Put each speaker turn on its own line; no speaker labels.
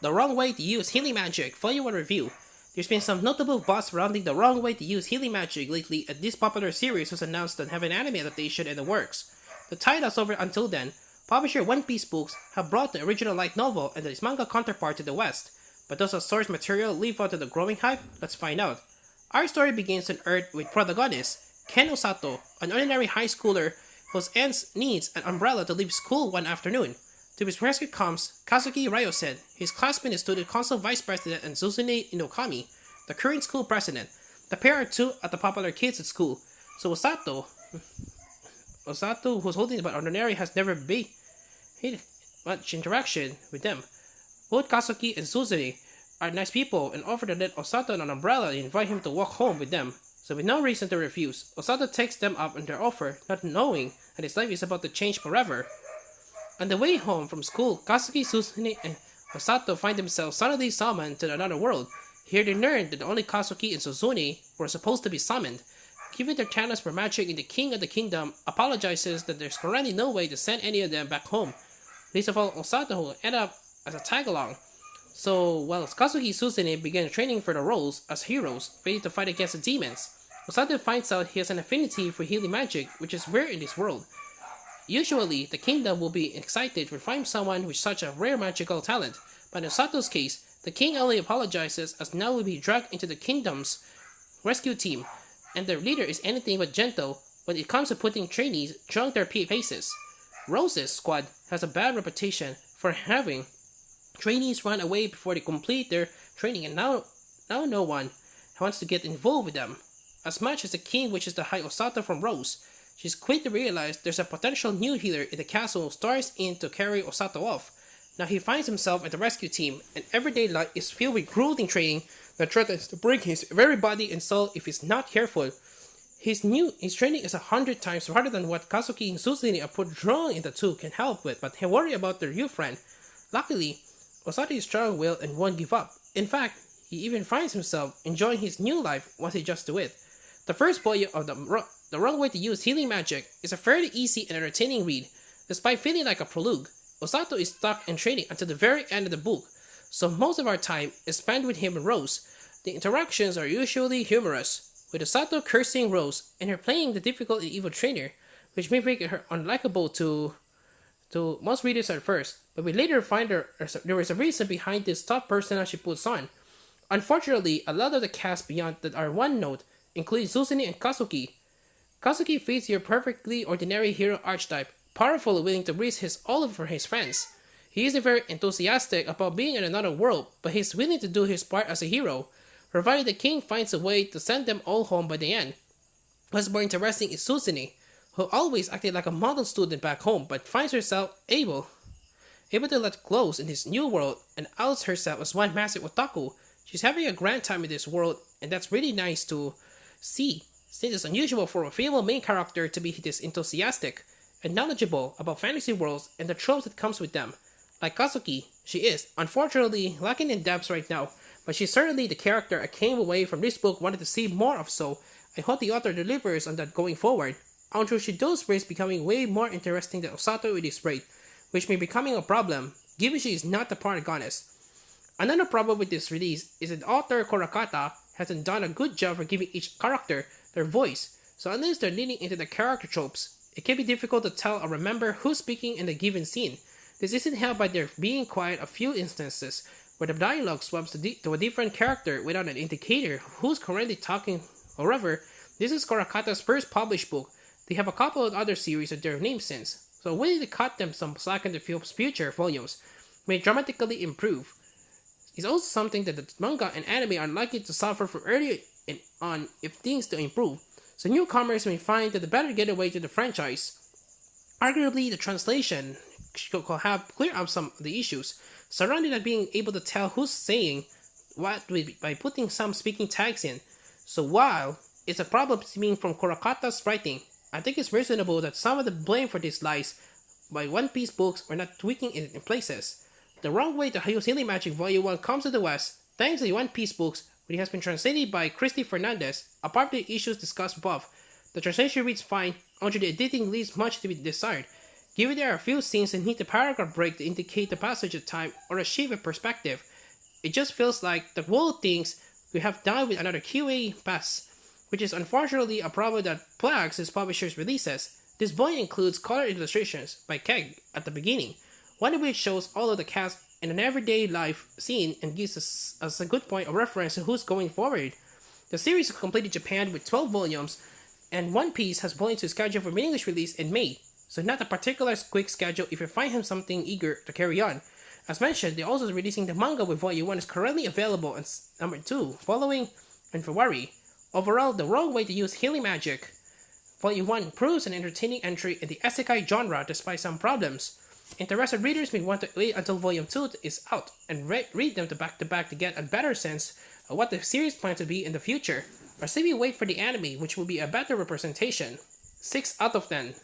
The Wrong Way to Use Healing Magic, Volume 1 Review. There's been some notable buzz surrounding the wrong way to use healing magic lately, and this popular series was announced to have an anime adaptation in the works. The titles over until then, publisher One Piece Books have brought the original light novel and its manga counterpart to the West. But does the source material live up to the growing hype? Let's find out. Our story begins on Earth with protagonist Ken Osato, an ordinary high schooler whose aunt needs an umbrella to leave school one afternoon. To his rescue comes Kazuki Ryosen, his classmate and student council vice president, and Suzune Inokami, the current school president. The pair are two of the popular kids at school. So Osato, who's holding but ordinary, has never been had much interaction with them. Both Kazuki and Suzune are nice people and offer to let Osato an umbrella and invite him to walk home with them. So with no reason to refuse, Osato takes them up on their offer, not knowing that his life is about to change forever. On the way home from school, Kazuki, Suzune, and Osato find themselves suddenly summoned to another world. Here they learn that only Kazuki and Suzune were supposed to be summoned. Given their talents for magic, the king of the kingdom apologizes that there's currently no way to send any of them back home. Least of all Osato, who end up as a tag-along. So, while Kazuki and Suzune begin training for the roles as heroes, ready to fight against the demons, Osato finds out he has an affinity for healing magic, which is rare in this world. Usually, the kingdom will be excited to find someone with such a rare magical talent, but in Osato's case, the king only apologizes as now will be dragged into the kingdom's rescue team, and their leader is anything but gentle when it comes to putting trainees through their paces. Rose's squad has a bad reputation for having trainees run away before they complete their training, and now no one wants to get involved with them. As much as the king wishes to hide Osato from Rose, she's quick to realize there's a potential new healer in the castle who stars in to carry Osato off. Now he finds himself at the rescue team, and everyday life is filled with grueling training that threatens to break his very body and soul if he's not careful. His training is 100 times harder than what Kazuki and Suzune are put drawn in the two can help with, but he worry about their new friend. Luckily, Osato is strong-willed and won't give up. In fact, he even finds himself enjoying his new life once he adjusts to it. The first volume of the Wrong Way to Use Healing Magic is a fairly easy and entertaining read. Despite feeling like a prologue, Osato is stuck in training until the very end of the book, so most of our time is spent with him and Rose. The interactions are usually humorous, with Osato cursing Rose and her playing the difficult and evil trainer, which may make her unlikable to most readers at first, but we later find there is a reason behind this tough persona she puts on. Unfortunately, a lot of the cast beyond that are one note, including Suzune and Kazuki. Kazuki fits your perfectly ordinary hero archetype, powerful and willing to risk his all for his friends. He isn't very enthusiastic about being in another world, but he's willing to do his part as a hero, provided the king finds a way to send them all home by the end. What's more interesting is Suzune, who always acted like a model student back home, but finds herself able to let close in this new world and outs herself as one massive otaku. She's having a grand time in this world, and that's really nice to see, since it's unusual for a female main character to be this enthusiastic and knowledgeable about fantasy worlds and the tropes that comes with them. Like Kazuki, she is, unfortunately, lacking in depth right now, but she's certainly the character I came away from this book wanted to see more of, so I hope the author delivers on that going forward. Andrew Shido's race becoming way more interesting than Osato with his rate, which may be becoming a problem, given she is not the protagonist. Another problem with this release is that author Korakata hasn't done a good job for giving each character their voice, so unless they're leaning into the character tropes, it can be difficult to tell or remember who's speaking in a given scene. This isn't helped by there being quite a few instances where the dialogue swaps to a different character without an indicator who's currently talking. However, this is Korakata's first published book. They have a couple of other series with their names since, so willing to cut them some slack in the film's future volumes may dramatically improve. It's also something that the manga and anime are likely to suffer from early on if things don't improve, so newcomers may find that the better getaway to the franchise. Arguably, the translation could have cleared up some of the issues surrounding not being able to tell who's saying what by putting some speaking tags in. So while it's a problem stemming from Korakata's writing, I think it's reasonable that some of the blame for this lies by One Piece books or not tweaking it in places. The Wrong Way to Use Healing Magic Volume 1 comes to the West thanks to the One Piece books, which has been translated by Christy Fernandez. Apart from the issues discussed above, the translation reads fine, although the editing leaves much to be desired. Given there are a few scenes that need a paragraph break to indicate the passage of time or achieve a perspective, it just feels like the world thinks we have done with another QA pass, which is unfortunately a problem that plagues its publishers' releases. This volume includes colored illustrations by Keg at the beginning, one of which shows all of the cast in an everyday life scene and gives us a good point of reference to who's going forward. The series is completed in Japan with 12 volumes, and One Piece has volume to schedule for English release in May, so not a particular quick schedule if you find him something eager to carry on. As mentioned, they're also releasing the manga with Volume 1 is currently available and number 2, following in February. Overall, The Wrong Way to Use Healing Magic Volume 1 proves an entertaining entry in the isekai genre despite some problems. Interested readers may want to wait until Volume 2 is out and read them to back to get a better sense of what the series plans to be in the future, or simply wait for the anime, which will be a better representation. 6 out of 10.